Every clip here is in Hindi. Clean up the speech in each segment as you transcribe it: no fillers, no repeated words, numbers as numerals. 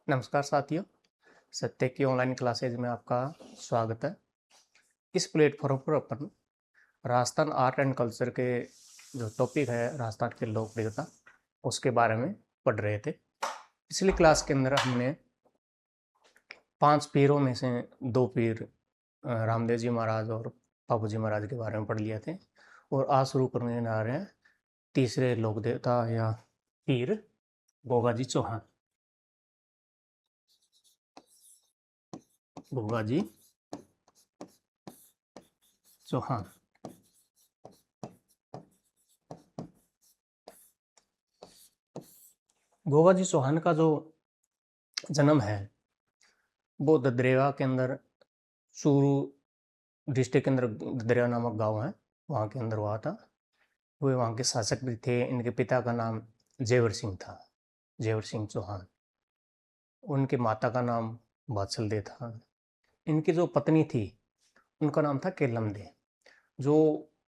नमस्कार साथियों, सत्य की ऑनलाइन क्लासेज में आपका स्वागत है। इस प्लेटफॉर्म पर अपन राजस्थान आर्ट एंड कल्चर के जो टॉपिक है राजस्थान की लोकप्रियता उसके बारे में पढ़ रहे थे। पिछली क्लास के अंदर हमने 5 पीरों में से 2 पीर रामदेव जी महाराज और बाबू जी महाराज के बारे में पढ़ लिए थे और आज शुरू करने जा रहे हैं तीसरे लोक देवता या पीर गोगा जी चौहान। गोगा जी चौहान गोगा जी चौहान का जो जन्म है वो ददरेवा के अंदर चूरू डिस्ट्रिक्ट के अंदर ददरेवा नामक गांव है, वहाँ के अंदर हुआ था। वे वहाँ के शासक भी थे। इनके पिता का नाम जेवर सिंह था, जेवर सिंह चौहान। उनके माता का नाम बात्सल दे था। इनकी जो पत्नी थी उनका नाम था केलम दे। जो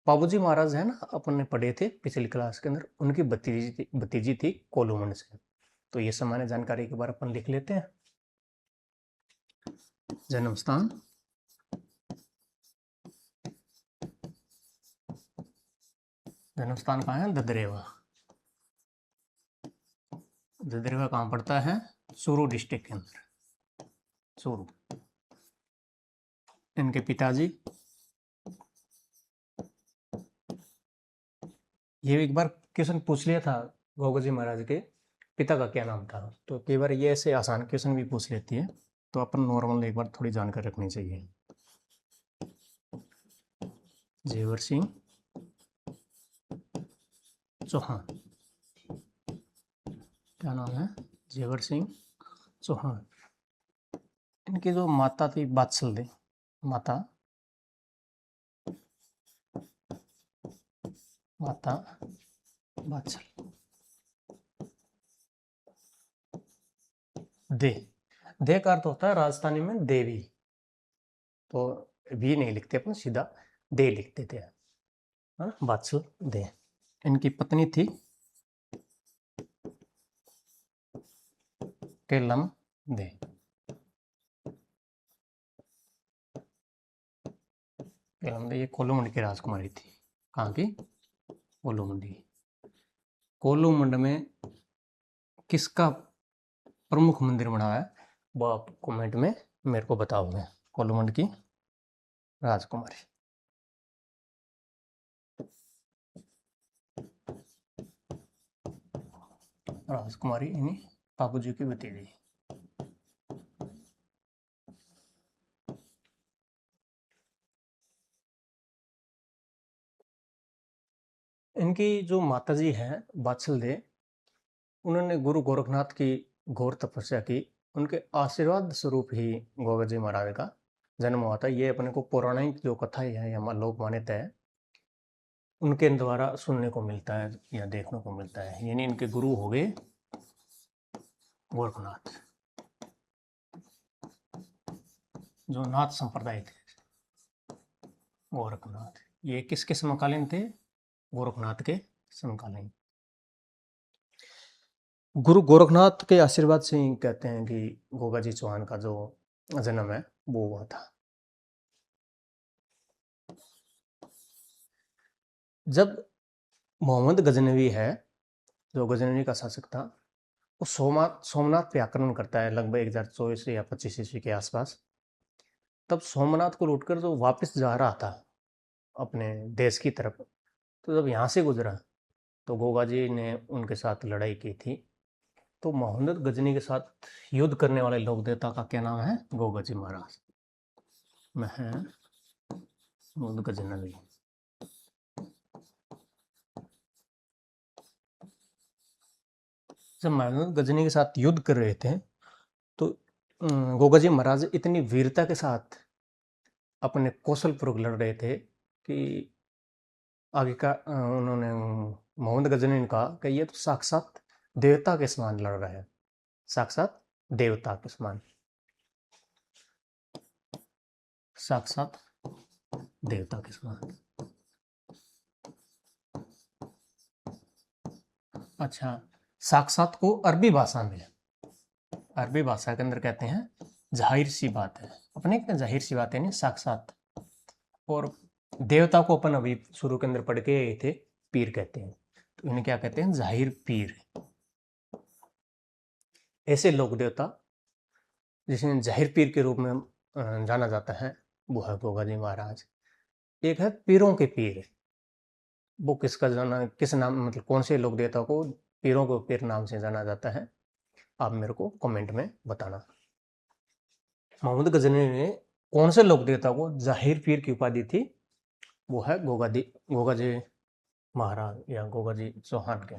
बाबूजी महाराज है ना, अपन ने पढ़े थे पिछली क्लास के अंदर, उनकी भतीजी थी कोलूमंड से। तो ये सामान्य जानकारी के बारे अपन लिख लेते हैं। जन्म स्थान कहाँ है? ददरेवा। ददरेवा कहाँ पड़ता है? चूरू डिस्ट्रिक्ट के अंदर, चूरू। इनके पिताजी, ये एक बार क्वेश्चन पूछ लिया था गोगा जी महाराज के पिता का क्या नाम था, तो कई बार ये ऐसे आसान क्वेश्चन भी पूछ लेती है, तो अपन नॉर्मल एक बार थोड़ी जानकारी रखनी चाहिए। जेवर सिंह चौहान, क्या नाम है? जेवर सिंह चौहान। इनकी जो माता थी बात्सल दे, माता बात्सल दे का अर्थ होता है राजस्थानी में देवी, तो भी नहीं लिखते अपन, सीधा दे लिख देते हैं, बात्सल दे। इनकी पत्नी थी केलम दे। केलम दे ये कोलूमंड की राजकुमारी थी। कहाँ की? कोलूमंडी। कोलूमंड में किसका प्रमुख मंदिर बना है वो आप कमेंट में मेरे को बताओगे। कोलूमंड की राजकुमारी, राजकुमारी इन्हीं बाबू जी की भतीजी। इनकी जो माताजी हैं बात्सल दे, उन्होंने गुरु गोरखनाथ की घोर तपस्या की। उनके आशीर्वाद स्वरूप ही गोगा जी महाराज का जन्म हुआ था। ये अपने को पौराणिक जो कथा है या लोक मान्यता है उनके द्वारा सुनने को मिलता है या देखने को मिलता है। यानी इनके गुरु हो गए गोरखनाथ, जो नाथ संप्रदाय थे। गोरखनाथ ये किसके समकालीन थे? गोरखनाथ के समकालीन। गुरु गोरखनाथ के आशीर्वाद से ही कहते हैं कि गोगा जी चौहान का जो जन्म है वो हुआ था। जब मोहम्मद गजनवी है, जो गजनवी का शासक था, वो सोमनाथ पे आक्रमण करता है लगभग 1024 या 25 ईस्वी के आसपास। तब सोमनाथ को लूटकर जो वापस जा रहा था अपने देश की तरफ, तो जब यहाँ से गुजरा तो गोगा जी ने उनके साथ लड़ाई की थी। तो मोहम्मद गजनी के साथ युद्ध करने वाले लोक देवता का क्या नाम है? गोगा जी महाराज। मोहम्मद गजनवी। जब मोहम्मद गजनी के साथ युद्ध कर रहे थे तो गोगा जी महाराज इतनी वीरता के साथ अपने कौशल पूर्वक लड़ रहे थे कि आगे का उन्होंने मोहम्मद गजनी ने कहा कि ये तो साक्षात देवता के समान लड़ रहा है, साक्षात देवता के समान, साक्षात देवता के समान। अच्छा, साक्षात को अरबी भाषा में अरबी भाषा के अंदर कहते हैं जाहिर सी बात है, अपने कहते हैं जाहिर सी बात है नहीं साक्षात। और देवता को अपन अभी शुरू के अंदर पढ़ के आए थे, पीर कहते हैं, तो इन्हें क्या कहते हैं, जाहिर पीर। ऐसे लोक देवता जिसे जाहिर पीर के रूप में जाना जाता है वो है गोगा जी महाराज। एक है पीरों के पीर, वो किसका जाना, किस नाम, मतलब कौन से लोक देवता को पीरों के पीर नाम से जाना जाता है, आप मेरे को कमेंट में बताना। मोहम्मद गजनवी ने कौन से लोक देवता को जाहिर पीर की उपाधि थी, वो है गोगा जी महाराज या गोगा जी चौहान के।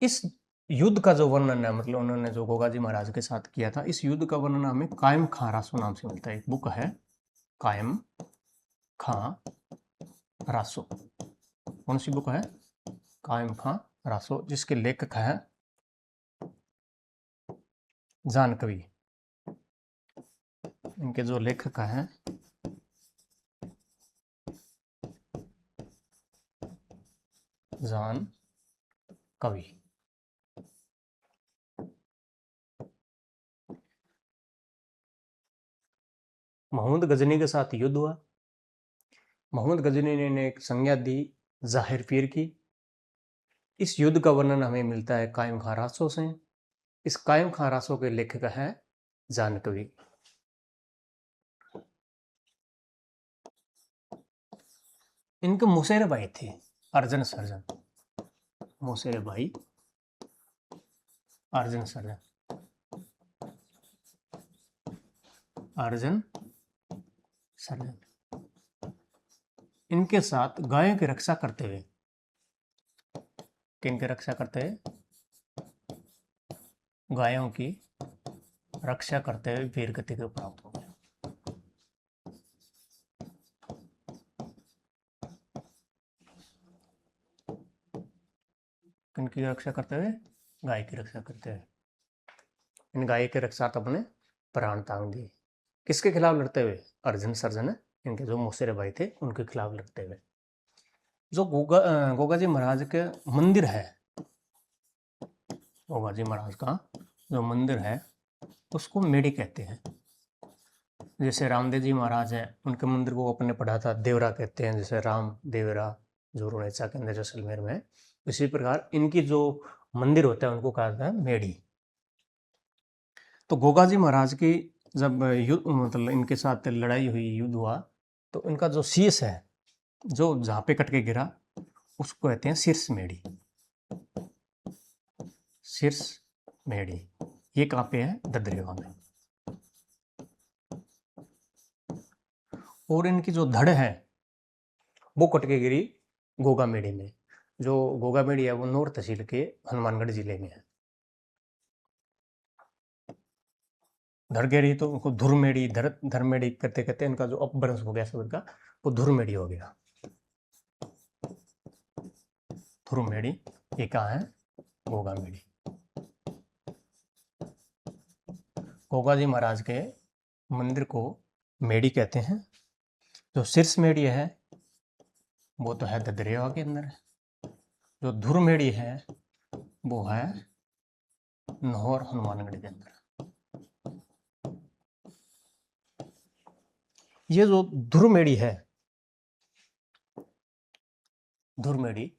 इस युद्ध का जो वर्णन है, मतलब उन्होंने जो गोगा जी महाराज के साथ किया था, इस युद्ध का वर्णन हमें कायम खां रासो नाम से मिलता है। एक बुक है कायम खां रासो। कौन सी बुक है? कायम खां रासो, जिसके लेखक है जानकवी। इनके जो लेखक हैं जानकवी। मोहम्मद गजनी के साथ युद्ध हुआ। मोहम्मद गजनी ने एक संज्ञा दी जाहिर पीर की। इस युद्ध का वर्णन हमें मिलता है कायम खां रासो से। इस कायम खां रासो के लेखक हैं जानकवी। इनके मुसेरे भाई थे अर्जन सर्जन, मुसेरे भाई अर्जन सर्जन, अर्जन सर्जन। इनके साथ गायों की रक्षा करते हुए, किनकी रक्षा करते हुए? गायों की रक्षा करते हुए वीर गति को प्राप्त हो गया। किनकी रक्षा करते हुए? गाय की रक्षा करते हुए। इन गाय की रक्षा तो अपने प्राण तांग दिए। किसके खिलाफ लड़ते हुए? अर्जुन सर्जन है, इनके जो मुसेरे भाई थे उनके खिलाफ लड़ते हुए। जो गोगा जी महाराज के मंदिर है, गोगा जी महाराज का जो मंदिर है उसको मेड़ी कहते हैं। जैसे रामदेव जी महाराज है, उनके मंदिर को अपने पढ़ा था देवरा कहते हैं, जैसे राम देवरा जो रुणेचा के अंदर जैसलमेर में है। इसी प्रकार इनकी जो मंदिर होता है उनको कहा जाता है मेड़ी। तो गोगा जी महाराज की जब युद्ध, मतलब इनके साथ लड़ाई हुई, युद्ध हुआ, तो इनका जो शीश है, जो जहाँ पे कट के गिरा, उसको कहते हैं शीर्ष मेड़ी। शीर्ष मेड़ी ये कहाँ पे है? ददरेवा में। और इनकी जो धड़ है वो कट के गिरी गोगा मेड़ी में। जो गोगा मेड़ी है वो नौर तहसील के हनुमानगढ़ जिले में है। धड़ गिरी तो उनको धुरमेड़ी, धरमेड़ी करते करते इनका जो अपभ्रंश हो गया शब्द का, वो धुरमेड़ी हो गया। धुरमेड़ी ये कहाँ है? गोगा मेड़ी। गोगा जी महाराज के मंदिर को मेड़ी कहते हैं। जो शीर्ष मेड़ी है वो तो है ददरेवा के अंदर है। जो धुर मेड़ी है वो है नहौर हनुमानगढ़ के अंदर। ये जो धुर मेड़ी है, धुर मेड़ी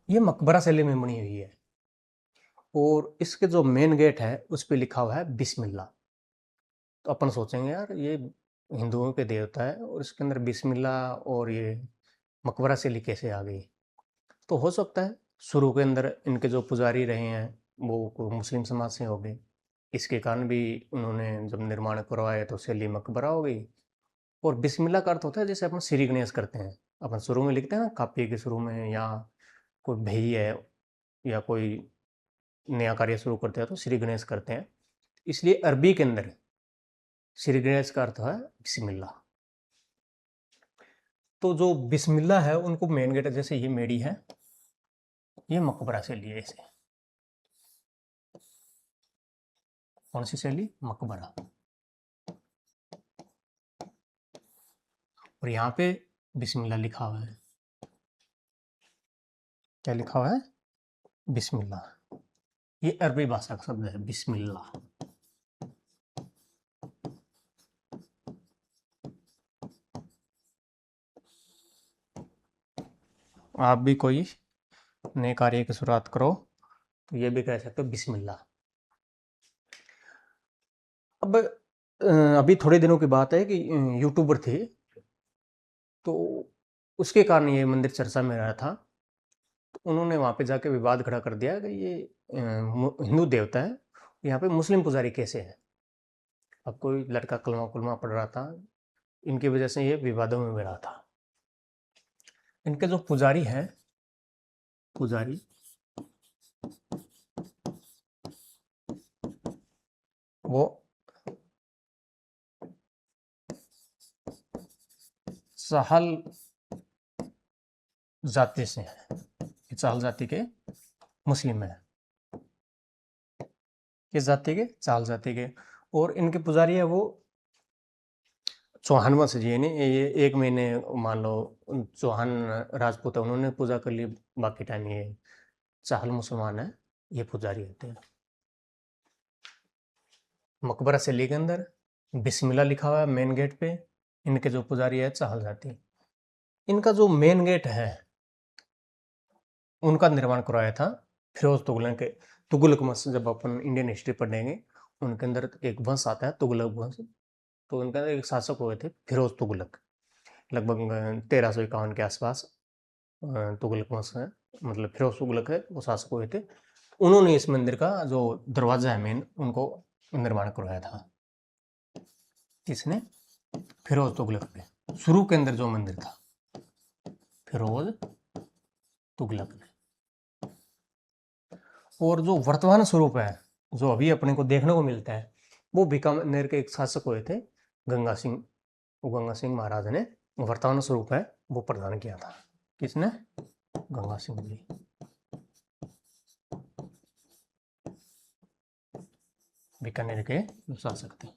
ये मकबरा शैली में बनी हुई है। और इसके जो मेन गेट है उस पर लिखा हुआ है बिस्मिल्लाह। तो अपन सोचेंगे यार ये हिंदुओं के देवता है और इसके अंदर बिस्मिल्लाह और ये मकबरा शैली कैसे आ गई? तो हो सकता है शुरू के अंदर इनके जो पुजारी रहे हैं वो कोई मुस्लिम समाज से हो गए, इसके कारण भी उन्होंने जब निर्माण करवाया तो शैली मकबरा हो गई। और बिस्मिल्लाह का अर्थ होता है जैसे अपन श्री गणेश करते हैं, अपन शुरू में लिखते हैं ना कापी के शुरू में, या कोई भई है या कोई नया कार्य शुरू करते हैं तो श्री गणेश करते हैं। इसलिए अरबी के अंदर श्री गणेश का अर्थ है बिस्मिल्लाह। तो जो बिस्मिल्लाह है उनको मेन गेट, जैसे ये मेड़ी है, ये मकबरा से लिए इसे। कौन सी शैली? मकबरा। और यहाँ पे बिस्मिल्लाह लिखा हुआ है। क्या लिखा हुआ है? बिस्मिल्लाह। ये अरबी भाषा का शब्द है बिस्मिल्लाह। आप भी कोई नए कार्य की शुरुआत करो तो ये भी कह सकते हो बिस्मिल्लाह। अब अभी थोड़े दिनों की बात है कि यूट्यूबर थे, तो उसके कारण ये मंदिर चर्चा में रहा था। तो उन्होंने वहाँ पे जाके विवाद खड़ा कर दिया कि ये हिंदू देवता है, यहाँ पे मुस्लिम पुजारी कैसे है। अब कोई लड़का कलमा कुलमा पढ़ रहा था, इनकी वजह से ये विवादों में भी रहा था। इनके जो पुजारी हैं, पुजारी वो चाहल जाति से हैं। ये चाहल जाति के मुस्लिम हैं। किस जाति के? चाहल जाति के। और इनके पुजारी है वो चौहान वंश जी, यानी ये 1 महीने मान लो चौहान राजपूत है, उन्होंने पूजा कर ली, बाकी टाइम ये चाहल मुसलमान है, ये पुजारी होते हैं। मकबरा सैली के अंदर बिस्मिल्लाह लिखा हुआ है मेन गेट पे। इनके जो पुजारी है चाहल जाति। इनका जो मेन गेट है उनका निर्माण करवाया था फिरोज तुगलक के। तुगलक वंश, जब अपन इंडियन हिस्ट्री पढ़ेंगे उनके अंदर एक वंश आता है तुगलक वंश। तो उनके अंदर एक शासक हुए थे फिरोज तुगलक, लगभग 1351 के आसपास। तुगलक वंश है, मतलब फिरोज तुगलक है, वो शासक हुए थे। उन्होंने इस मंदिर का जो दरवाजा है मेन, उनको निर्माण करवाया था। किसने? फिरोज तुगलक ने। शुरू के अंदर जो मंदिर था, फिरोज तुगलक ने। और जो वर्तमान स्वरूप है, जो अभी अपने को देखने को मिलता है, वो बीकानेर के एक शासक हुए थे गंगा सिंह। वो गंगा सिंह महाराज ने वर्तमान स्वरूप है वो प्रदान किया था। किसने? गंगा सिंह जी। बीकानेर के शासक थे।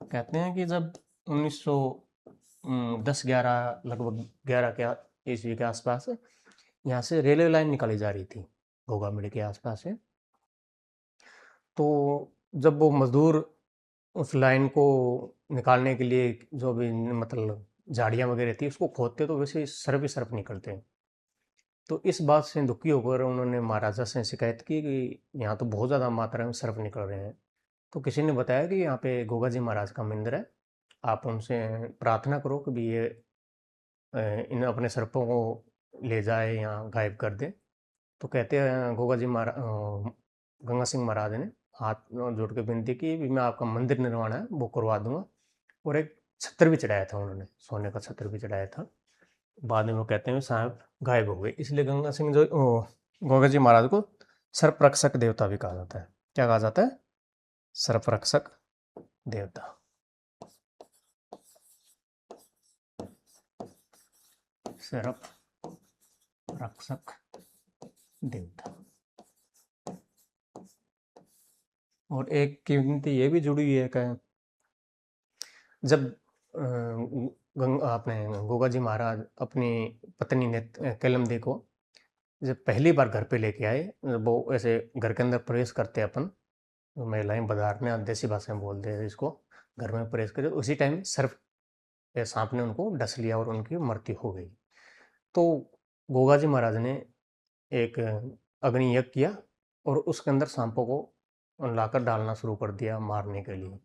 कहते हैं कि जब 1910-11 लगभग 11 के ईस्वी के आसपास यहाँ से रेलवे लाइन निकाली जा रही थी घोगामेड़ी के आसपास से। तो जब वो मजदूर उस लाइन को निकालने के लिए जो भी मतलब झाड़ियाँ वगैरह थी उसको खोदते, तो वैसे सर्फ ही सर्फ निकलते हैं। तो इस बात से दुखी होकर उन्होंने महाराजा से शिकायत की कि यहाँ तो बहुत ज़्यादा मात्रा में सर्फ निकल रहे हैं। तो किसी ने बताया कि यहाँ पे गोगा जी महाराज का मंदिर है, आप उनसे प्रार्थना करो कि भी ये इन अपने सर्पों को ले जाए या गायब कर दे। तो कहते हैं गोगा जी महाराज, गंगा सिंह महाराज ने हाथ जोड़ के विनती की भी मैं आपका मंदिर निर्माण है वो करवा दूंगा। और एक छत्र भी चढ़ाया था उन्होंने, सोने का छत्र भी चढ़ाया था। बाद में वो कहते हैं साहब गायब हो गए। इसलिए गंगा सिंह जो गोगा जी महाराज को सर्परक्षक देवता भी कहा जाता है। क्या कहा जाता है? सर्परक्षक देवता। सर्प रक्षक देवता। और एक कीमती ये भी जुड़ी हुई है कि जब आपने गोगा जी महाराज अपनी पत्नी ने कैलमदे को जब पहली बार घर पे लेके आए, वो ऐसे घर के अंदर प्रवेश करते अपन, तो महिलाएं बधारने देसी भाषा में बोलते हैं इसको, घर में प्रवेश करे, उसी टाइम सर्प या सांप ने उनको डस लिया और उनकी मृत्यु हो गई। तो गोगा जी महाराज ने एक अग्नि यज्ञ किया और उसके अंदर सांपों को लाकर डालना शुरू कर दिया मारने के लिए।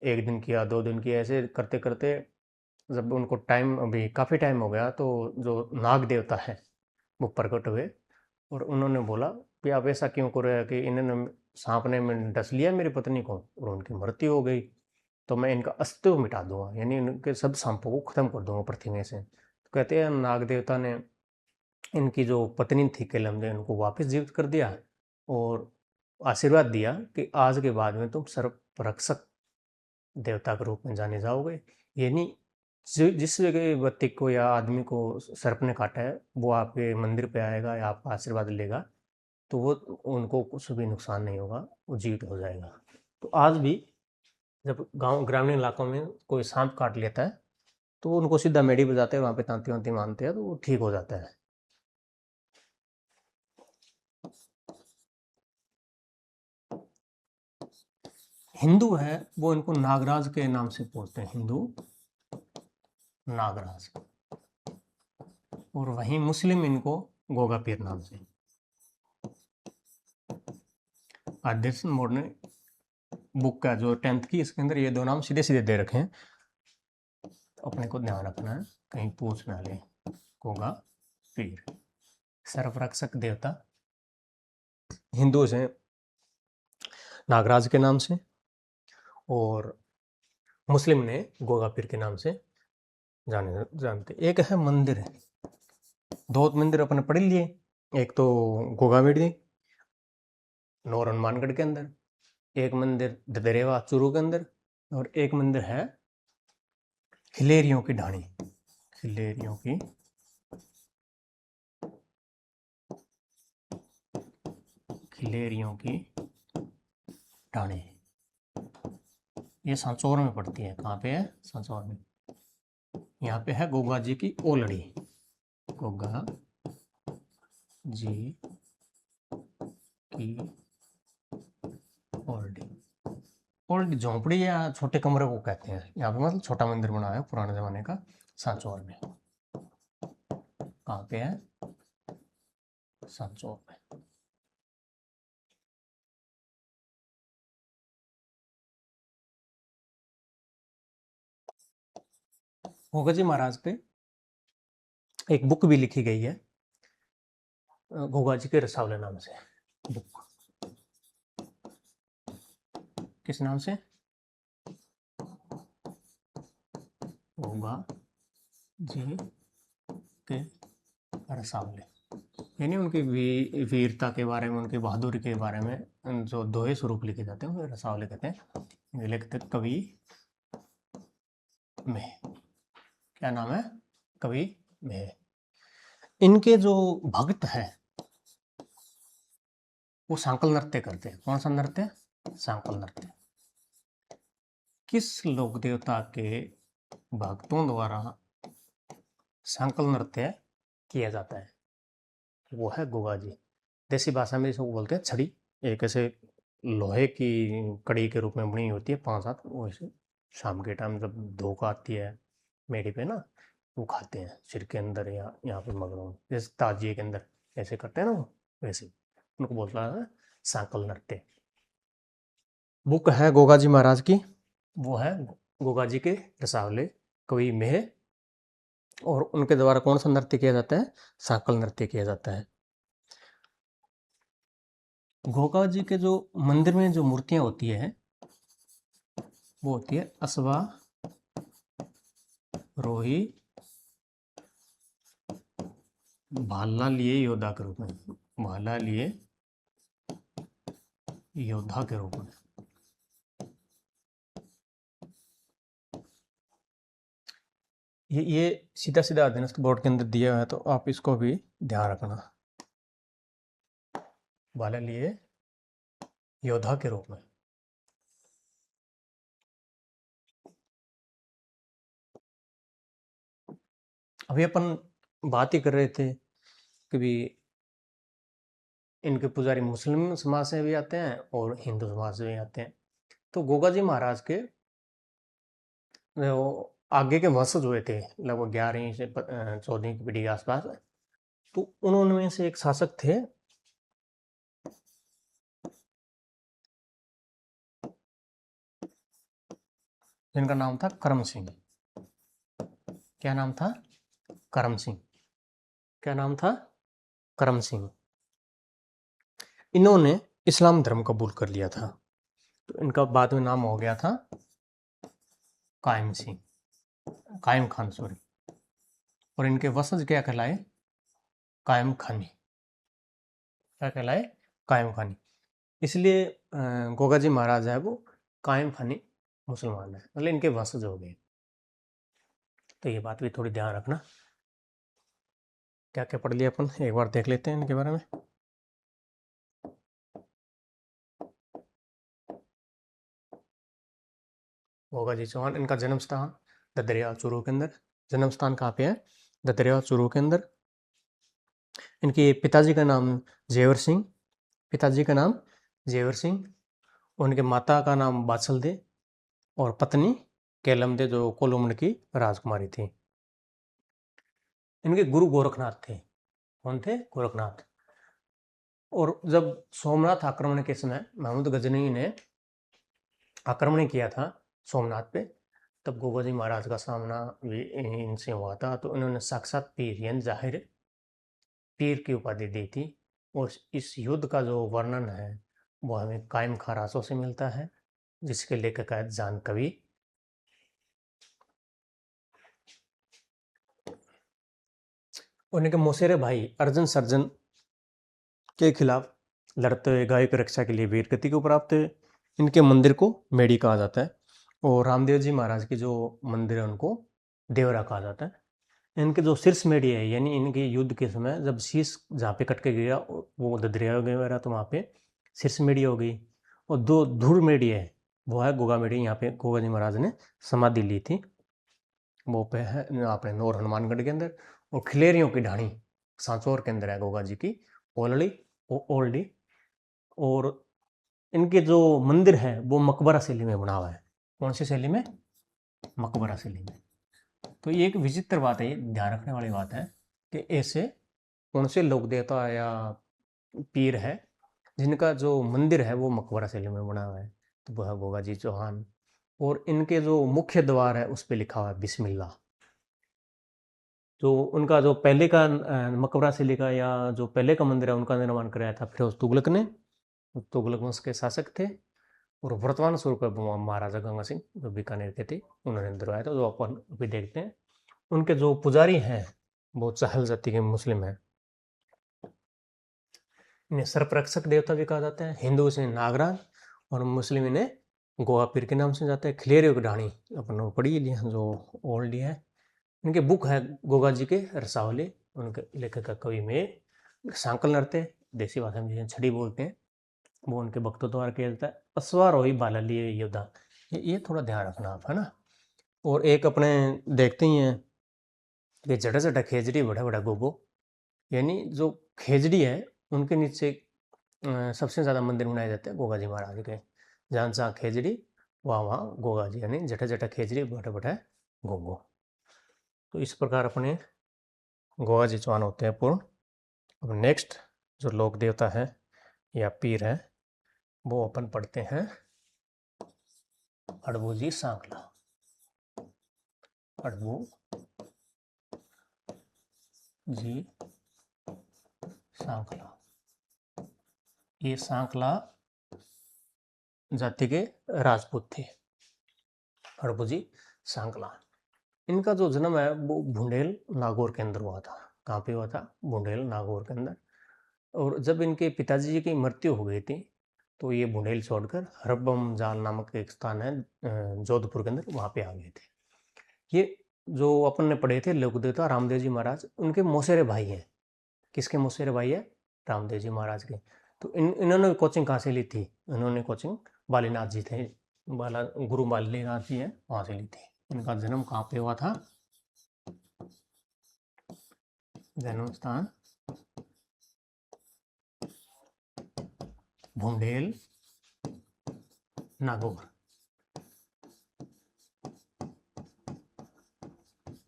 1 दिन किया, 2 दिन किया, ऐसे करते करते जब उनको टाइम, अभी काफ़ी टाइम हो गया, तो जो नाग देवता है वो प्रकट हुए और उन्होंने बोला कि आप ऐसा क्यों कर रहे हैं कि इन्होंने सांप ने डस लिया मेरी पत्नी को और उनकी मृत्यु हो गई, तो मैं इनका अस्तित्व मिटा दूंगा, यानी इनके सब सांपों को खत्म कर दूंगा पृथ्वी में से। तो कहते हैं नाग देवता ने इनकी जो पत्नी थी केलम ने उनको वापस जीवित कर दिया और आशीर्वाद दिया कि आज के बाद में तुम सर्प रक्षक देवता के रूप में जाने जाओगे। यानी जिस व्यक्ति को या आदमी को सर्प ने काटा है वो आपके मंदिर पे आएगा या आपका आशीर्वाद लेगा, तो वो उनको कुछ भी नुकसान नहीं होगा, वो जीवित हो जाएगा। तो आज भी जब गांव ग्रामीण इलाकों में कोई सांप काट लेता है तो उनको सीधा मेडी बजाते हैं, वहाँ पे तांती वांती मानते हैं तो वो ठीक हो जाता है। हिंदू है वो इनको नागराज के नाम से पूछते हैं, हिंदू नागराज, और वहीं मुस्लिम इनको गोगा पीर नाम से। आदर्श मॉडर्न बुक का जो 10th की, इसके अंदर ये दो नाम सीधे सीधे दे रखे हैं, तो अपने को ध्यान रखना है कहीं पूछ ना ले। गोगा पीर सर्वरक्षक देवता, हिंदू से नागराज के नाम से, और मुस्लिम ने गोगा पीर के नाम से जानते। एक है मंदिर, दो मंदिर अपने पढ़ लिए, एक तो गोगावेड़ी नौर हनुमानगढ़ के अंदर, एक मंदिर ददरेवा चूरू के अंदर, और एक मंदिर है खिलेरियों की ढाणी, खिलेरियों की ढाणी। ये सांचौर में पड़ती है। कहाँ पे है? सांचौर में। यहाँ पे है गोगा जी की ओलड़ी, गोगा जी की ओलड़ी। ओलड़ी झोंपड़ी या छोटे कमरे को कहते हैं। यहाँ पे मतलब छोटा मंदिर बना है पुराने जमाने का, सांचौर में। कहाँ पे है? सांचौर में। गोगा जी महाराज पे एक बुक भी लिखी गई है, गोगा जी के रसावले नाम से। बुक किस नाम से? गोगा जी के रसावले, यानी उनकी वीरता के बारे में, उनकी बहादुरी के बारे में जो दोहे स्वरूप लिखे जाते हैं उन्हें रसावले कहते हैं। ये लिखते कवि में, क्या नाम है? कवि में। इनके जो भक्त हैं वो सांकल नृत्य करते हैं। कौन सा नृत्य? सांकल नृत्य। किस लोक देवता के भक्तों द्वारा सांकल नृत्य किया जाता है? वो है गोगा जी। देसी भाषा में इसको बोलते हैं छड़ी। एक ऐसे लोहे की कड़ी के रूप में बनी होती है 5-7, वो ऐसे शाम के टाइम जब धूप आती है मेढ़ी पे ना, वो खाते हैं सिर के अंदर या यहाँ पे मगरों, जैसे ताजिए के अंदर ऐसे करते हैं ना, वो वैसे उनको बोलता है सांकल नृत्य। बुक है गोगा जी महाराज की, वो है गोगा जी के रसावले, कवि मेह, और उनके द्वारा कौन सा नृत्य किया जाता है? सांकल नृत्य किया जाता है। गोगा जी के जो मंदिर में जो मूर्तियां होती है वो होती है असवा रोही भाला लिए योद्धा के रूप में, भाला लिए योद्धा के रूप में। ये सीधा सीधा अधीनस्थ बोर्ड के अंदर दिया हुआ है, तो आप इसको भी ध्यान रखना। भाला लिए योद्धा के रूप में। अभी अपन बात ही कर रहे थे कि भी इनके पुजारी मुस्लिम समाज से भी आते हैं और हिंदू समाज से भी आते हैं। तो गोगा जी महाराज के जो आगे के वंशज हुए थे लगभग 11वीं से 14वीं की पीढ़ी के आसपास, तो उन्होंने से एक शासक थे जिनका नाम था करम सिंह। क्या नाम था? करम सिंह। क्या नाम था? करम सिंह। इन्होंने इस्लाम धर्म कबूल कर लिया था, तो इनका बाद में नाम हो गया था कायम सिंह, कायम खान सॉरी। और इनके वंशज क्या कहलाए? कायम खानी। क्या कहलाए? कायम खानी। इसलिए गोगा जी महाराज है वो कायम खानी मुसलमान है, मतलब इनके वंशज हो गए। तो ये बात भी थोड़ी ध्यान रखना। क्या क्या पढ़ लिया अपन, एक बार देख लेते हैं इनके बारे में। गोगा जी चौहान, इनका जन्म स्थान ददरिया चूरू के अंदर। जन्म स्थान कहाँ पे है? ददरिया चूरू के अंदर। इनके पिताजी का नाम जेवर सिंह, पिताजी का नाम जेवर सिंह, उनके माता का नाम बात्सलदे और पत्नी केलमदे जो कोलुमंड की राजकुमारी थी। इनके गुरु गोरखनाथ थे। कौन थे? गोरखनाथ। और जब सोमनाथ आक्रमण के समय महमूद गजनवी ने आक्रमण किया था सोमनाथ पे, तब गोगा जी महाराज का सामना भी इनसे हुआ था। तो इन्होंने साक्षात पीर यानी जाहिर पीर की उपाधि दी थी। और इस युद्ध का जो वर्णन है वो हमें कायम खरासों से मिलता है, जिसके लेखक है जान कवि। उनके मौसेरे भाई अर्जुन सर्जन के खिलाफ लड़ते हुए गाय की रक्षा के लिए वीर गति को प्राप्त हुए। इनके मंदिर को मेड़ी कहा जाता है और रामदेव जी महाराज के जो मंदिर है उनको देवरा कहा जाता है। इनके जो शीर्ष मेड़ी है यानी इनके युद्ध के समय जब शीश जहाँ पे कट के गया वो ददरिया हो गया, तो वहाँ पे शीर्ष मेड़ी हो गई। और दो धूर मेड़ी है, वो है गोगा मेड़ी। यहाँ पे गोगा जी महाराज ने समाधि ली थी, वो पे है अपने नौर हनुमानगढ़ के अंदर। और खिलेरियों की ढाणी सांचौर के अंदर है गोगा जी की ओलड़ी ओल्डी। और इनके जो मंदिर है वो मकबरा शैली में बना हुआ है। कौन सी शैली में? मकबरा शैली में। तो ये एक विचित्र बात है, ये ध्यान रखने वाली बात है कि ऐसे कौन से लोक देवता या पीर है जिनका जो मंदिर है वो मकबरा शैली में बना हुआ है। तो वह गोगा जी चौहान। और इनके जो मुख्य द्वार है उस पर लिखा हुआ है बिस्मिल्लाह। जो उनका जो पहले का मकबरा शैली का या जो पहले का मंदिर है उनका निर्माण कराया था फिरोज तुगलक ने। तुगलक वंश के शासक थे। और वर्तमान स्वरूप महाराजा गंगा सिंह जो बीकानेर के थे उन्होंने दिलवाया था, जो अपन अभी देखते हैं। उनके जो पुजारी हैं वो चहल जाति के मुस्लिम हैं। इन्हें सर्परक्षक देवता भी कहा जाता है। हिंदू से नागराज और मुस्लिम इन्हें गोवा पीर के नाम से जाते हैं। खिलेरियों की ढाणी अपन पढ़ी लिया जो ओल्ड है। इनके बुक है गोगा जी के रसावली। उनके लेखक कवि में सांकल नरते देसी भाषा में जिसे छड़ी बोलते हैं, वो उनके भक्तों द्वारा किया जाता है। अश्वारोही बाललीय योद्धा, ये थोड़ा ध्यान रखना आप, है ना। और एक अपने देखते ही हैं कि जटा जटा खेजड़ी बड़ा बड़ा गोगो, यानी जो खेजड़ी है उनके नीचे सबसे ज़्यादा मंदिर बनाए जाते हैं गोगा जी महाराज के। जहाँ जहाँ खेजड़ी वहाँ वहाँ गोगा जी, यानी जटा जटा खेजड़ी बड़ा बड़ा गोगो। तो इस प्रकार अपने गोगा जी चौहान होते हैं पूर्ण। अब नेक्स्ट जो लोक देवता है या पीर है वो अपन पढ़ते हैं अड़बू जी सांकला। अड़बू जी सांकला, ये सांकला जाति के राजपूत थे। अड़बू जी सांकला, इनका जो जन्म है वो भुंडेल नागौर के अंदर हुआ था। कहाँ पे हुआ था? भुंडेल नागौर के अंदर। और जब इनके पिताजी जी की मृत्यु हो गई थी तो ये भुंडेल छोड़कर हरबम जाल नामक एक स्थान है जोधपुर के अंदर, वहाँ पे आ गए थे। ये जो अपन ने पढ़े थे लोकदेवता रामदेव जी महाराज, उनके मौसेरे भाई हैं। किसके मौसेरे भाई है? रामदेव जी महाराज के। तो इन्होंने कोचिंग कहाँ से ली थी? इन्होंने कोचिंग बालीनाथ जी थे, गुरु बालीनाथ जी हैं, वहाँ से ली थी। इनका जन्म कहाँ पे हुआ था? जन्म स्थान भुंडेल नागौर।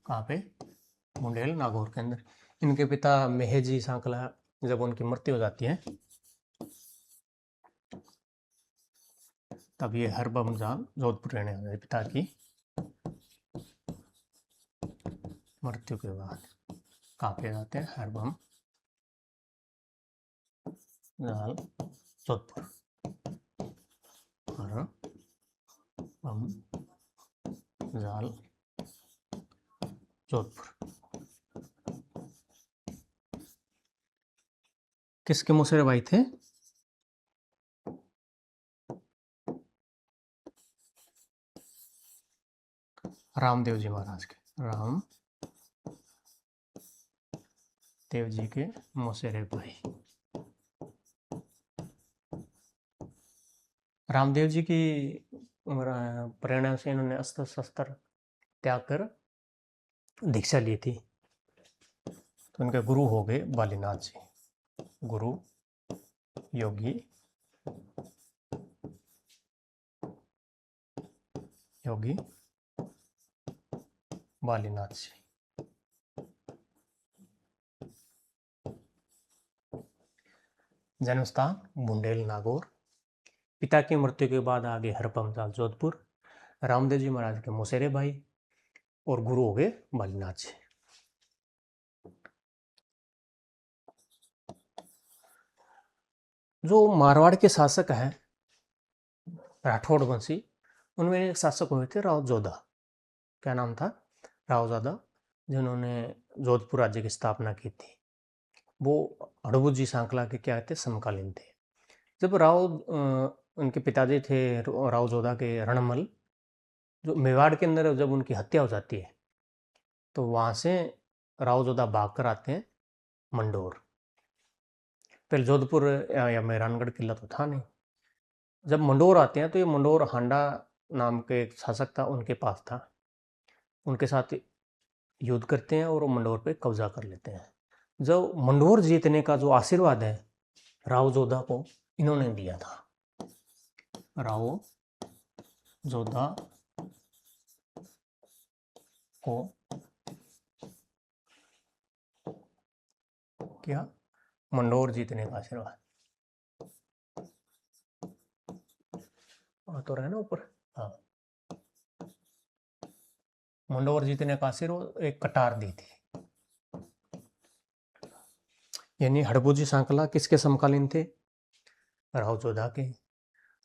कहाँ पे? भुंडेल नागौर के अंदर। इनके पिता मेहजी सांकला, जब उनकी मृत्यु हो जाती है तब ये हरबम जाल जोधपुर रहने वाले पिता की मृत्यु के बाद कहाँ पे जाते हैं? हरबम जाल जोधपुर। हरबम जाल जोधपुर। किसके मौसेरे भाई थे? रामदेव जी महाराज के। राम देव जी के मौसेरे भाई। रामदेव जी की प्रेरणा से इन्होंने अस्त्र शस्त्र त्याग कर दीक्षा ली थी। तो इनके गुरु हो गए बालीनाथ जी, गुरु योगी योगी बालीनाथ से। जन्मस्थान बुंदेल नागौर। पिता की मृत्यु के बाद आगे हरपमचाल जोधपुर, रामदेव जी महाराज के मुसेरे भाई और गुरु हो गए बालीनाथ से। जो मारवाड़ के शासक हैं राठौड़ वंशी, उनमें एक शासक हुए थे राव जोधा। क्या नाम था? राव जोधा, जिन्होंने जोधपुर राज्य की स्थापना की थी। वो हड़बू सांकला के क्या थे? समकालीन थे। जब उनके पिताजी थे राव जोधा के रणमल, जो मेवाड़ के अंदर जब उनकी हत्या हो जाती है तो वहाँ से राव जोधा भाग कर आते हैं मंडोर। पहले जोधपुर या मेहरानगढ़ किला तो था नहीं। जब मंडोर आते हैं तो ये मंडोर हांडा नाम के एक शासक था, उनके पास था। उनके साथ युद्ध करते हैं और मंडोर पे कब्जा कर लेते हैं। जब मंडोर जीतने का जो आशीर्वाद है राव जोधा को इन्होंने दिया था। राव जोधा को क्या? मंडोर जीतने का आशीर्वाद। तो रहे ना ऊपर। हाँ, मंडोर जीतने का आशीर्वाद एक कटार दी थी। यानी हड़बूजी सांकला किसके समकालीन थे? राव जोधा के।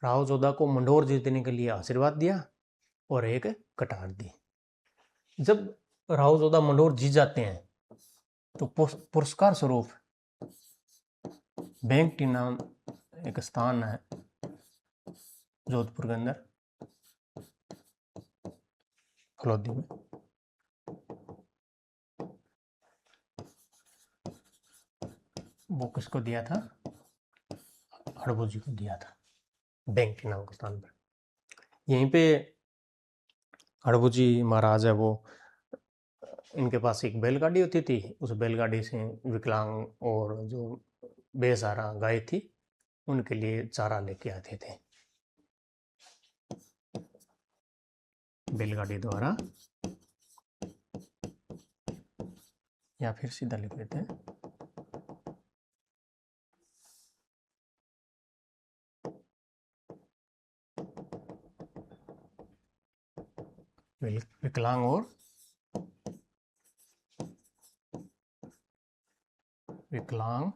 राव जोधा को मंडोर जीतने के लिए आशीर्वाद दिया और एक कटार दी। जब राव जोधा मंडोर जीत जाते हैं तो पुरस्कार स्वरूप बैंकटी नाम एक स्थान है जोधपुर के अंदर, फलोदी में। वो किसको दिया था? हड़बू जी को दिया था, बैंकटी नाम के स्थान पर। यहीं पे हड़बू जी महाराज है, वो इनके पास एक बैलगाड़ी होती थी। उस बैलगाड़ी से विकलांग और जो बेसहारा गाय थी उनके लिए चारा लेके आते थे बैलगाड़ी द्वारा। या फिर सीधा लिख लेते हैं विकलांग और विकलांग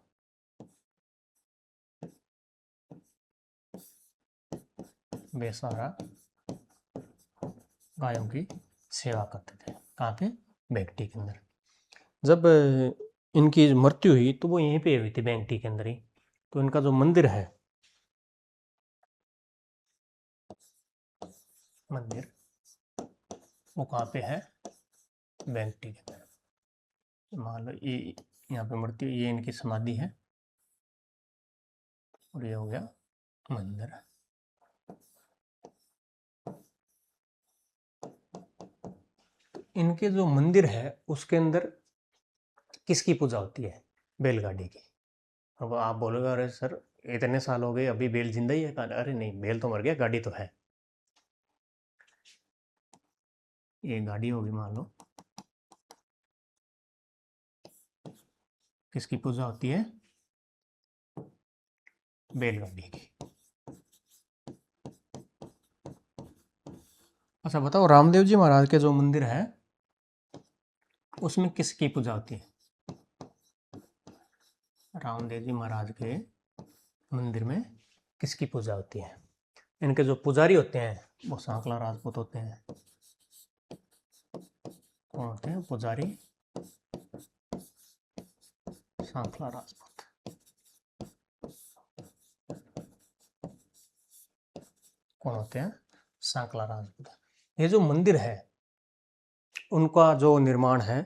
बेसहारा गायों की सेवा करते थे। कहाँ पे? बैंकटी के अंदर। जब इनकी मृत्यु हुई तो वो यहीं पे हुई थी, बैंकटी के अंदर ही। तो इनका जो मंदिर है, मंदिर वो कहाँ पे है? बैंकटी के अंदर। मान लो ये यहाँ पे मृत्यु, ये इनकी समाधि है और ये हो गया मंदिर। इनके जो मंदिर है उसके अंदर किसकी पूजा होती है? बैलगाड़ी की। अब आप बोलोगे अरे सर इतने साल हो गए अभी बैल जिंदा ही है? अरे नहीं, बैल तो मर गया, गाड़ी तो है। ये गाड़ी होगी मान लो, किसकी पूजा होती है? बैलगाड़ी की। अच्छा बताओ, रामदेव जी महाराज के जो मंदिर है उसमें किसकी पूजा होती है? रामदेव जी महाराज के मंदिर में किसकी पूजा होती है? इनके जो पुजारी होते हैं वो सांकला राजपूत होते हैं। कौन होते हैं पुजारी? सांकला राजपूत। कौन होते हैं? सांकला राजपूत। ये जो मंदिर है उनका जो निर्माण है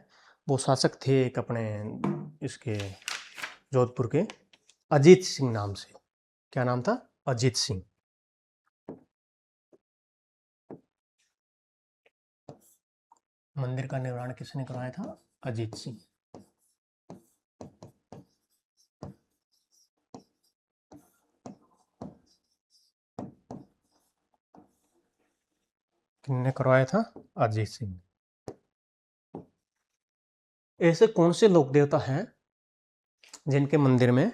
वो शासक थे एक अपने इसके जोधपुर के अजीत सिंह नाम से। क्या नाम था? अजीत सिंह। मंदिर का निर्माण किसने करवाया था? अजीत सिंह। किसने करवाया था? अजीत सिंह। ऐसे कौन से लोक देवता हैं जिनके मंदिर में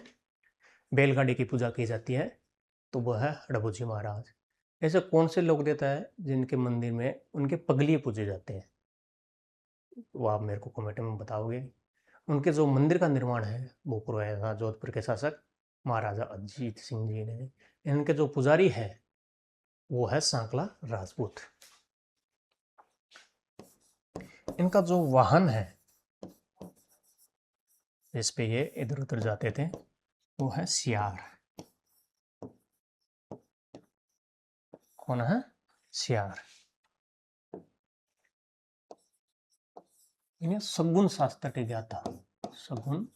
बैलगाड़ी की पूजा की जाती है? तो वो है हड़बू महाराज। ऐसे कौन से लोक देवता है जिनके मंदिर में उनके पगलिए पूजे जाते हैं? वो आप मेरे को कमेंट में बताओगे। उनके जो मंदिर का निर्माण है वो करवाया था जोधपुर के शासक महाराजा अजीत सिंह जी ने। इनके जो पुजारी है वो है सांकला राजपूत। इनका जो वाहन है जिस पे ये इधर उधर जाते थे वो है सियार। कौन है? सियार। इन्हें सगुन शास्त्र के ज्ञाता, सगुन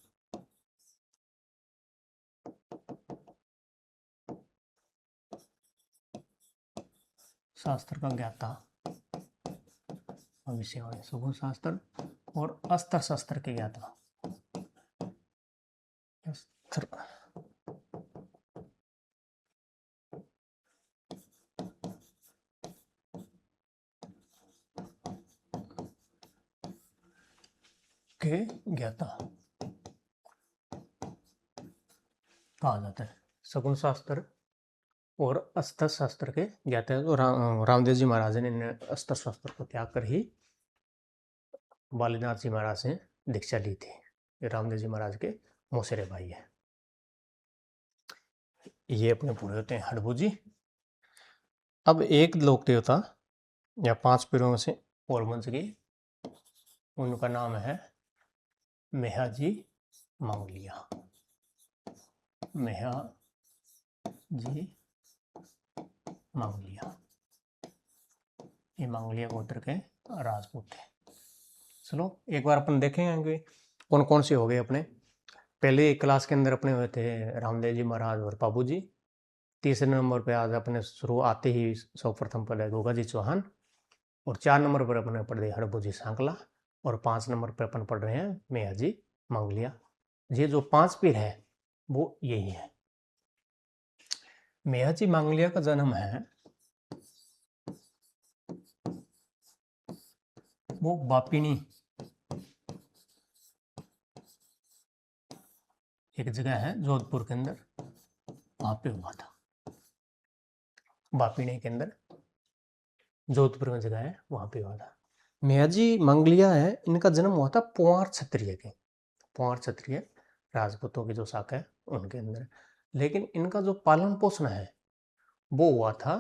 शास्त्र का ज्ञाता, भविष्यवाणी, सगुन शास्त्र और अस्त्र शास्त्र के ज्ञाता। अस्त्र के ज्ञाता कहा जाता है। सगुन शास्त्र और अस्त्र शास्त्र के ज्ञाता है। तो रामदेव जी महाराज ने अस्त्र शास्त्र को त्याग कर ही बालीनाथ जी महाराज से दीक्षा ली थी। ये रामदेव जी महाराज के मौसेरे भाई है। ये अपने पूरे होते हैं हड़बू जी। अब एक लोक देवता या 5 पीरों में से और बन सके, उनका नाम है मेहाजी मंगलिया। मेहाजी मंगलिया, ये मंगलिया गोत्र के राजपूत है। चलो एक बार अपन देखेंगे कौन कौन से हो गए अपने। पहले क्लास के अंदर अपने हुए थे रामदेव जी महाराज और बाबू जी। तीसरे नंबर पे आज अपने शुरू आते ही सर्वप्रथम पढ़े गोगा जी चौहान। और 4 नंबर पर अपने पढ़ रहे हड़बू जी सांकला। और 5 नंबर पर अपन पढ़ रहे हैं मेहाजी मंगलिया। ये जो 5 पीर है वो यही है। मेहाजी मंगलिया का जन्म है वो बापिनी एक जगह है जोधपुर के अंदर, वहां पे हुआ था। बापिनी के अंदर जोधपुर में जगह है, वहां पे हुआ था। मेहाजी मंगलिया है, इनका जन्म हुआ था पुआर क्षत्रिय के, पुआर क्षत्रिय राजपूतों की जो शाखा है उनके अंदर। लेकिन इनका जो पालन पोषण है वो हुआ था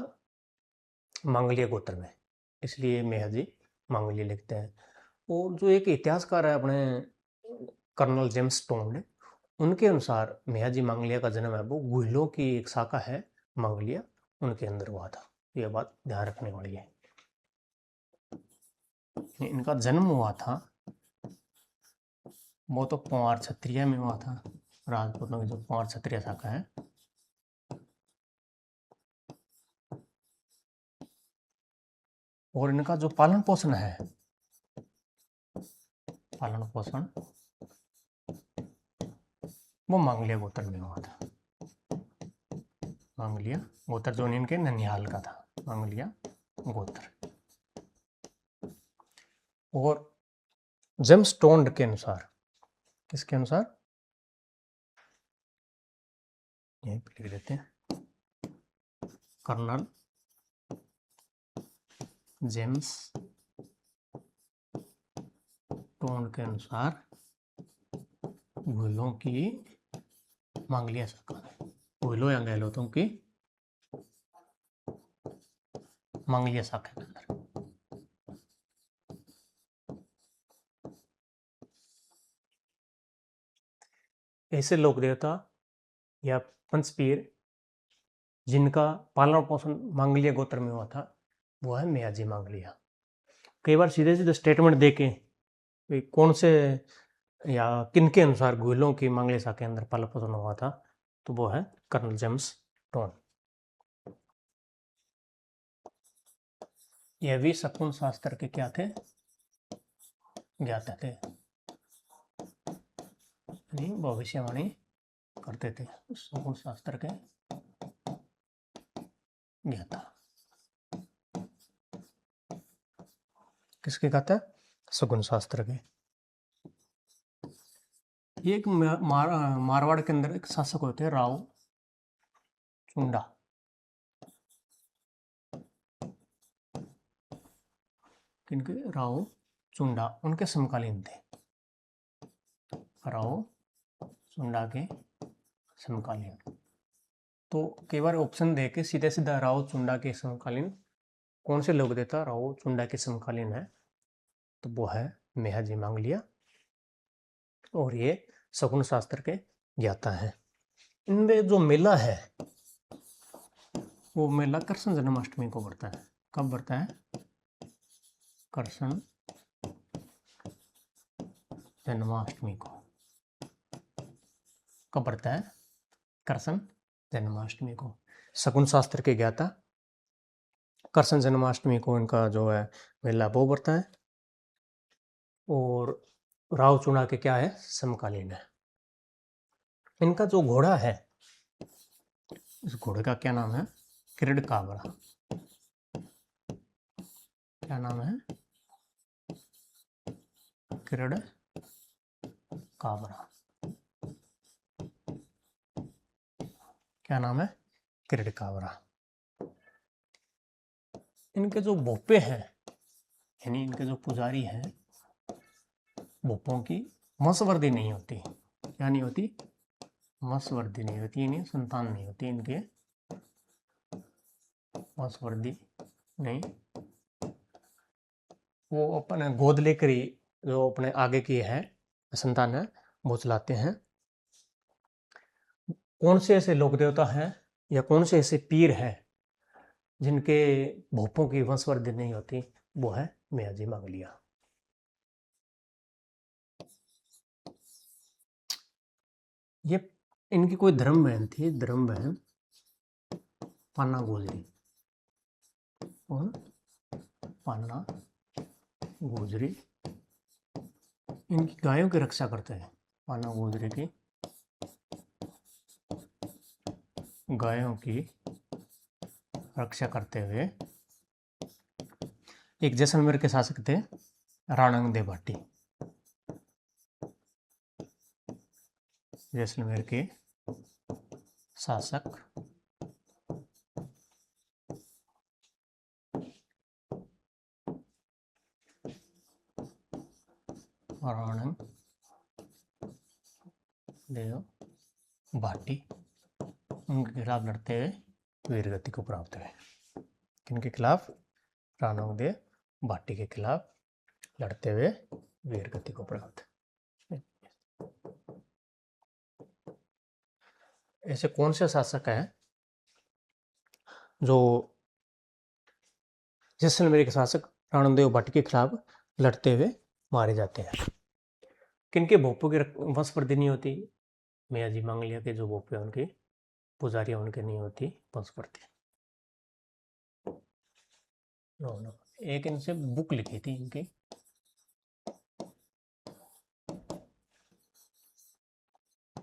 मंगलिया गोत्र में, इसलिए मेहाजी मंगलिया लिखते हैं। और जो एक इतिहासकार है अपने कर्नल जेम्स टोंड, उनके अनुसार मेहाजी मंगलिया का जन्म है वो गुहिलों की एक शाखा है मंगलिया, उनके अंदर हुआ था। यह बात ध्यान रखने वाली है। इनका जन्म हुआ था वो तो पुआर क्षत्रिय में हुआ था, राजपूतों की जो पुआर क्षत्रिय शाखा है। और इनका जो पालन पोषण है, पालन पोषण वो मंगलिया गोत्र में हुआ था। मंगलिया गोत्र जो इनके ननिहाल का था, मंगलिया गोत्र। और जेम्स टोंड के अनुसार, किसके अनुसार? यहीं पे लिख देते हैं, कर्नल जेम्स टोंड के अनुसार गुहिलों की मंगलिया शाखा है, गुहिलों या गहलोतों की मंगलिया शाखा के अंदर। ऐसे लोक देवता या पंचपीर जिनका पालन पोषण मंगलिया गोत्र में हुआ था वो है मेहाजी मंगलिया। कई बार सीधे सीधे स्टेटमेंट देके कौन से या किन के अनुसार गुहिलों की मंगलिया शाखा के अंदर पालन पोषण हुआ था, तो वो है कर्नल जेम्स टोन। यह भी शकुन शास्त्र के क्या थे? ज्ञाता थे, भविष्यवाणी करते थे, शकुन शास्त्र के ज्ञाता। किसके कहते हैं? शकुन शास्त्र के। एक मारवाड़ के अंदर एक शासक होते हैं राव चुंडा। किनके? राव चुंडा, उनके समकालीन थे। राव चुंडा के समकालीन। तो कई बार ऑप्शन दे के सीधे सीधा राव चुंडा के समकालीन कौन से लोग देता राव चुंडा के समकालीन है, तो वो है मेहजी मांगलिया, और ये शकुन शास्त्र के ज्ञाता है। इनमें जो मेला है वो मेला कृष्ण जन्माष्टमी को पड़ता है। कब पड़ता है? कृष्ण जन्माष्टमी को। कब पड़ता है? कृष्ण जन्माष्टमी को। शकुन शास्त्र के ज्ञाता कृष्ण जन्माष्टमी को इनका जो है मेला वो पड़ता है, और राव चुना के क्या है? समकालीन है। इनका जो घोड़ा है, इस घोड़े का क्या नाम है? किरड काबरा। क्या नाम है? किरड काबरा। क्या नाम है? किरड काबरा। इनके जो भोपे हैं, यानी इनके जो पुजारी हैं, भोपों की वंशवृद्धि नहीं होती। क्या नहीं होती? वंशवृद्धि नहीं होती, यानी संतान नहीं होती इनके, वंशवृद्धि नहीं। वो अपने गोद लेकर ही जो अपने आगे की है संतान है वो चलाते हैं। कौन से ऐसे लोक देवता हैं या कौन से ऐसे पीर हैं जिनके भोपों की वंशवृद्धि नहीं होती? वो है मेहजी मांगलिया। ये इनकी कोई धर्म बहन थी, धर्म बहन पान्ना गोजरी। कौन? पान्ना गोजरी। इनकी गायों की रक्षा करते हैं। पान्ना गोजरी की गायों की रक्षा करते हुए एक जैसलमेर के शासक थे राणंग दे भाटी। जैसलमेर के शासक राणंग देव भाटी, उनके खिलाफ लड़ते हुए वीरगति को प्राप्त हुए। किनके खिलाफ? राणंग देव भाटी के खिलाफ लड़ते हुए वीरगति को प्राप्त। ऐसे कौन से शासक हैं जो जैसलमेर के शासक राणंग देव भाटी के खिलाफ लड़ते हुए मारे जाते हैं? किनके भोपों की वंशवृद्धि नहीं होती? मेहजी मांगलिया के जो भोपे हैं उनकी, पुजारियां उनके नहीं होती वंशवृद्धि। एक इनसे बुक लिखी थी इनकी,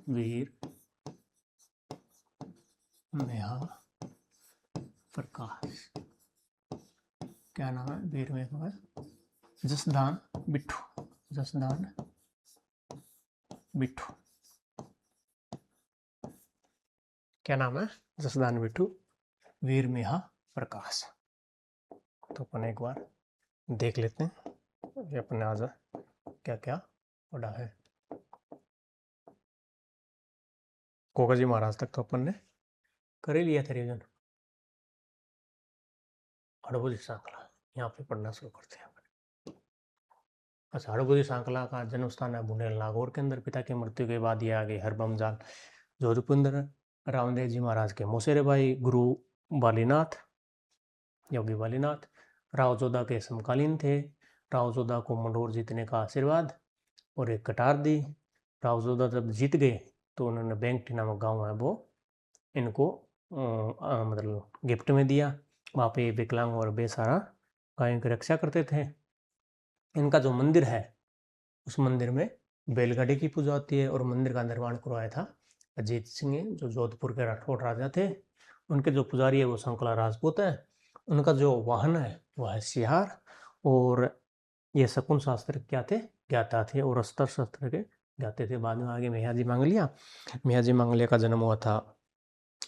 वीर मेहा प्रकाश। क्या नाम है? वीर मेहा जसदान बिट्ठू। जसदान बिट्ठू। क्या नाम है? जसदान बिट्ठू, वीर मेहा प्रकाश। तो अपन एक बार देख लेते हैं ये अपने आज क्या क्या पढ़ा है। कोकाजी महाराज तक तो अपन ने कर ही लिया था रिविजन। हड़बोजी सांकला यहाँ पे पढ़ना शुरू करते हैं। अच्छा, हड़बोजी सांकला का जन्म स्थान है बुंदेल नागौर के अंदर। पिता की मृत्यु के बाद ये आगे हरबमजाल जोधपुर रामदेव जी महाराज के मौसेरे भाई गुरु बालीनाथ, योगी बालीनाथ राव जोधा के समकालीन थे। राव जोधा को मंडोर जीतने का आशीर्वाद और एक कटार दी। राव जोधा जब जीत गए तो उन्होंने बैंकटी नामक गांव है वो इनको मतलब गिफ्ट में दिया। वहाँ पे विकलांग और बेसहारा गायों की रक्षा करते थे। इनका जो मंदिर है उस मंदिर में बैलगाड़ी की पूजा होती है, और मंदिर का निर्माण करवाया था अजीत सिंह जो जोधपुर के राठौड़ राजा थे। उनके जो पुजारी है वो शंकला राजपूत है। उनका जो वाहन है वह है सिहार, और ये शकुन शास्त्र क्या थे, ज्ञाता थे और अस्त्र शस्त्र के ज्ञाते थे। बाद में आगे मेहयाजी मांगलिया, मेहयाजी मांगलिया का जन्म हुआ था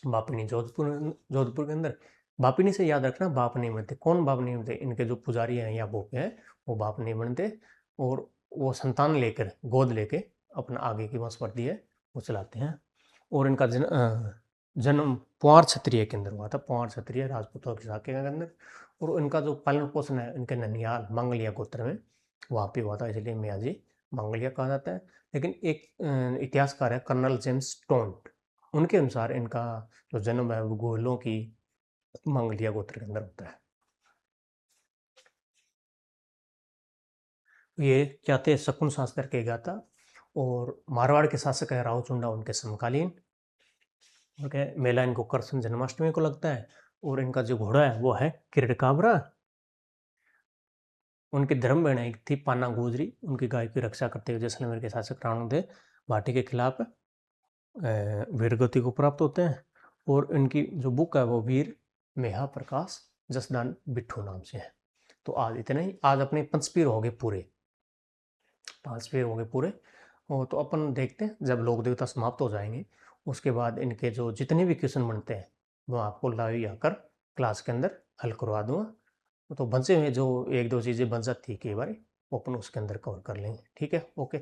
बापिनी जोधपुर, जोधपुर के अंदर। बापिनी से याद रखना, बाप नहीं बनते। कौन बाप नहीं बनते? इनके जो पुजारी हैं या भोपे हैं वो बाप नहीं बनते, और वो संतान लेकर, गोद लेके अपना आगे की वंशवृद्धि है वो चलाते हैं। और इनका जन्म पुआर क्षत्रिय के अंदर हुआ था, पुआर क्षत्रिय राजपूतों के शाखे के अंदर। और इनका जो पालन पोषण है इनके ननिहाल मंगलिया गोत्र में वहाँ पे हुआ था, इसलिए मियाजी मंगलिया कहा जाता है। लेकिन एक इतिहासकार है कर्नल जेम्स टोंट, उनके अनुसार इनका जो जन्म है वो गोयलों की मंगलिया गोत्र के अंदर होता है। ये क्या थे? शकुन शास्त्र के गाता, और मारवाड़ के शासक है राव चुंडा उनके समकालीन। ओके, मेला इनको कृष्ण जन्माष्टमी को लगता है। और इनका जो घोड़ा है वो है किरकाबरा। उनकी धर्म बहन एक थी पाना गुजरी, उनकी गाय की रक्षा करते हुए जैसलमेर के शासक राणोदय भाटी के खिलाफ वीरगति को प्राप्त होते हैं। और इनकी जो बुक है वो वीर मेहा प्रकाश जसदान बिट्ठू नाम से है। तो आज इतने ही, आज अपने पंचपीर हो गए पूरे, 5 पेड़ हो गए पूरे। और तो अपन देखते हैं जब लोक देवता समाप्त हो जाएंगे उसके बाद इनके जो जितने भी क्वेश्चन बनते हैं वो आपको लाइव आकर क्लास के अंदर हल करवा दूंगा। तो बचे हुए जो एक दो चीज़ें बन जाती है कई बार वो अपन उसके अंदर कवर कर लेंगे। ठीक है, ओके।